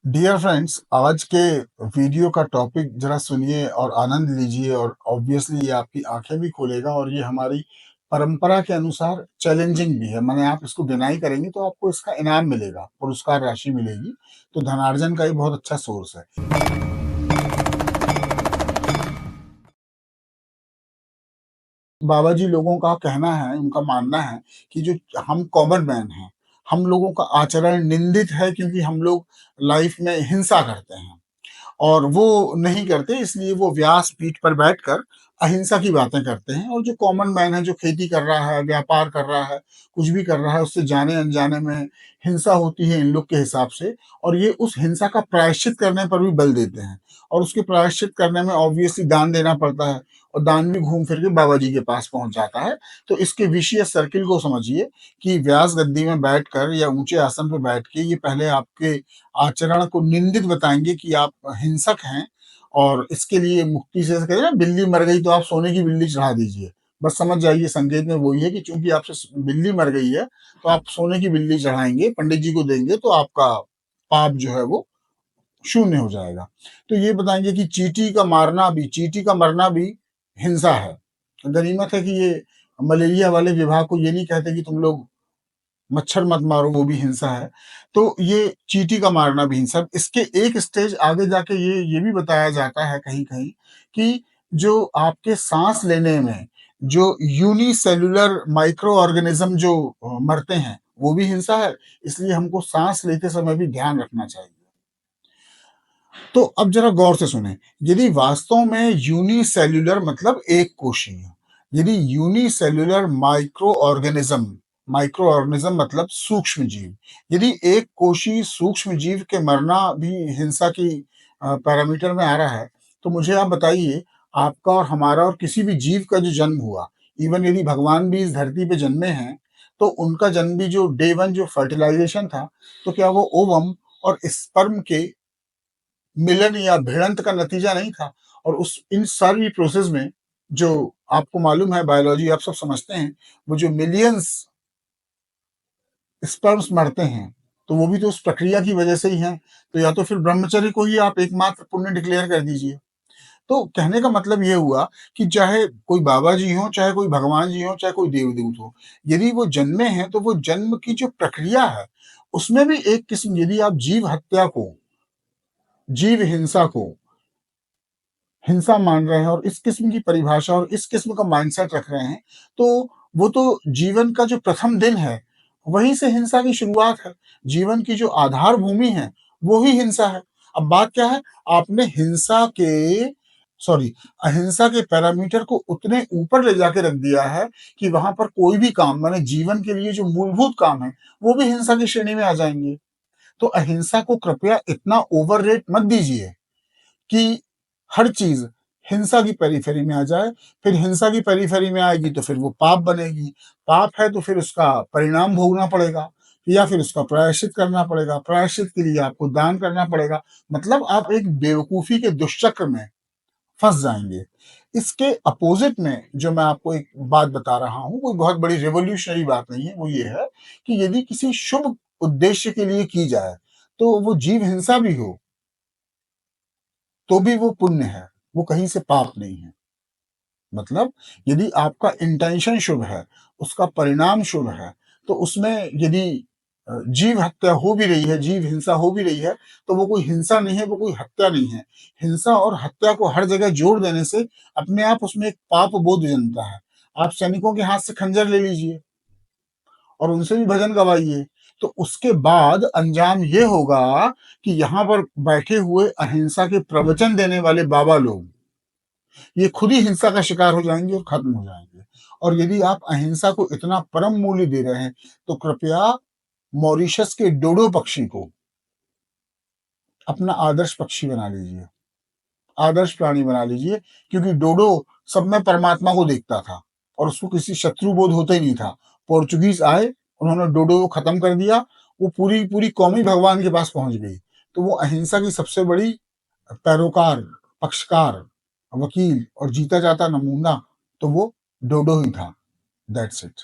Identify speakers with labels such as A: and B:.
A: Dear friends, आज के video का टॉपिक जरा सुनिए और आनंद लीजिए और ऑब्वियसली ये आपकी आंखें भी खोलेगा और ये हमारी परंपरा के अनुसार चैलेंजिंग भी है। माने आप इसको डिनाई करेंगे तो आपको इसका इनाम मिलेगा, पुरस्कार राशि मिलेगी, तो धनार्जन का ये बहुत अच्छा सोर्स है। बाबा जी लोगों का कहना है, उनका मानना है कि जो हम कॉमन मैन हैं, हम लोगों का आचरण निंदित है क्योंकि हम लोग लाइफ में हिंसा करते हैं। और वो नहीं करते, इसलिए वो व्यासपीठ पर बैठकर अहिंसा की बातें करते हैं। और जो कॉमन मैन है, जो खेती कर रहा है, व्यापार कर रहा है, कुछ भी कर रहा है, उससे जाने अनजाने में हिंसा होती है इन लोग के हिसाब से। और ये उस हिंसा का प्रायश्चित करने पर भी बल देते हैं, और उसके प्रायश्चित करने में ऑब्वियसली दान देना पड़ता है, और दान भी घूम फिर के बाबा जी के पास पहुंच जाता है। तो इसके विशियस सर्किल को समझिए कि व्यास गद्दी में बैठकर या ऊंचे आसन पर बैठ के ये पहले आपके आचरण को निंदित बताएंगे कि आप हिंसक हैं, और इसके लिए मुक्ति से कहते हैं ना, बिल्ली मर गई तो आप सोने की बिल्ली चढ़ा दीजिए। बस समझ जाइए, संकेत में वही है कि चूंकि आपसे बिल्ली मर गई है तो आप सोने की बिल्ली चढ़ाएंगे, पंडित जी को देंगे, तो आपका पाप जो है वो शून्य हो जाएगा। तो ये बताएंगे कि चींटी का मरना भी हिंसा है। गनीमत है कि ये मलेरिया वाले विभाग को ये नहीं कहते कि तुम लोग मच्छर मत मारो, वो भी हिंसा है। तो ये चींटी का मारना भी हिंसा। इसके एक स्टेज आगे जाके ये भी बताया जाता है कहीं-कहीं कि जो आपके साँस लेने में जो यूनिसेल्युलर माइक्रो ऑर्गेनिज़्म जो मरते हैं, वो भी हिंसा है। इसलिए हमको साँस लेते समय भी ध्यान रखना चाहिए। तो अब जरा गौर से सुनें, यदि वास्तव में यूनिसेल्युलर मतलब एक कोशीय, यदि यूनिसेल्युलर माइक्रो ऑर्गेनिज्म मतलब सूक्ष्म जीव, यदि एक कोशीय सूक्ष्म जीव के मरना भी हिंसा की पैरामीटर में आ रहा है, तो मुझे आप बताइए, आपका और हमारा और किसी भी जीव का जो जन्म हुआ, इवन यदि भगवान भी इस धरती पे जन्मे हैं, तो उनका जन्म भी जो डे वन जो फर्टिलाइजेशन था, तो क्या वो ओवम और स्पर्म के मिलन या भिड़ंत का नतीजा नहीं था? और उस इन सारी प्रोसेस में जो आपको मालूम है, बायोलॉजी आप सब समझते हैं, वो जो मिलियंस स्पर्म्स मरते हैं, तो वो भी तो उस प्रक्रिया की वजह से ही हैं। तो या तो फिर ब्रह्मचर्य को ही आप एकमात्र पुण्य डिक्लेयर कर दीजिए। तो कहने का मतलब ये हुआ कि चाहे कोई बाबा जी हों, चाहे कोई भगवान जी हों, चाहे कोई देव-दूत हो, यदि वो जन्मे हैं, तो वो जन्म की जो प्रक्रिया है, उसमें भी एक किस्म, यदि आप जीव हत्या को, जीव हिंसा को हिंसा मान रहे हैं और इस किस्म की परिभाषा और इस किस्म का माइंडसेट रख रहे हैं, तो वो तो जीवन का जो प्रथम दिन है, वहीं से हिंसा की शुरुआत है। जीवन की जो आधार भूमि है, वो ही हिंसा है। अब बात क्या है, आपने सॉरी अहिंसा के पैरामीटर को उतने ऊपर ले जाके रख दिया है कि वहां पर कोई भी काम, माने जीवन के लिए जो मूलभूत काम है, वो भी हिंसा की श्रेणी में आ जाएंगे। तो अहिंसा को कृपया इतना ओवर रेट मत दीजिए कि हर चीज़ हिंसा की पेरिफेरी में आ जाए। फिर हिंसा की पेरिफेरी में आएगी तो फिर वो पाप बनेगी। पाप है तो फिर उसका परिणाम भोगना पड़ेगा, या फिर उसका प्रायश्चित करना पड़ेगा। प्रायश्चित के लिए आपको दान करना पड़ेगा। मतलब आप एक बेवकूफ़ी के दुष्चक्र में फँस जाएँगे। इसके अपोज़िट में जो मैं आपको एक बात बता रहा हूँ, कोई बहुत बड़ी रिवॉल्यूशनरी बात नहीं है, वो ये है कि यदि किसी शुभ उद्देश्य के लिए की जाए, तो वो जीव हिंसा भी हो, तो भी वो पुण्य है, वो कहीं से पाप नहीं है। मतलब यदि आपका इंटेंशन शुभ है, उसका परिणाम शुभ है, तो उसमें यदि जीव हत्या हो भी रही है, जीव हिंसा हो भी रही है, तो वो कोई हिंसा नहीं है, वो कोई हत्या नहीं है। हिंसा और हत्या को हर जगह जोड़ देने से अपने आप उसमें एक पाप बोध जन्मता है। आप सैनिकों के हाथ से खंजर ले लीजिए और उनसे भी भजन गवाइए, तो उसके बाद अंजाम ये होगा कि यहाँ पर बैठे हुए अहिंसा के प्रवचन देने वाले बाबा लोग, ये खुद ही हिंसा का शिकार हो जाएँगे और खत्म हो जाएँगे। और यदि आप अहिंसा को इतना परम मूल्य दे रहे हैं, तो कृपया मॉरिशस के डोडो पक्षी को अपना आदर्श पक्षी बना लीजिए, आदर्श प्राणी बना लीजिए, क्योंकि डोडो सब में परमात्मा को देखता था और उसको किसी शत्रु बोध होता ही नहीं था। पोर्चुगीज़ आए, उन्होंने डोडो को खत्म कर दिया, वो पूरी पूरी कौम ही भगवान के पास पहुँच गई। तो वो अहिंसा की सबसे बड़ी पैरोकार, पक्षकार, वकील और जीता जाता नमूना, तो वो डोडो ही था। That's it.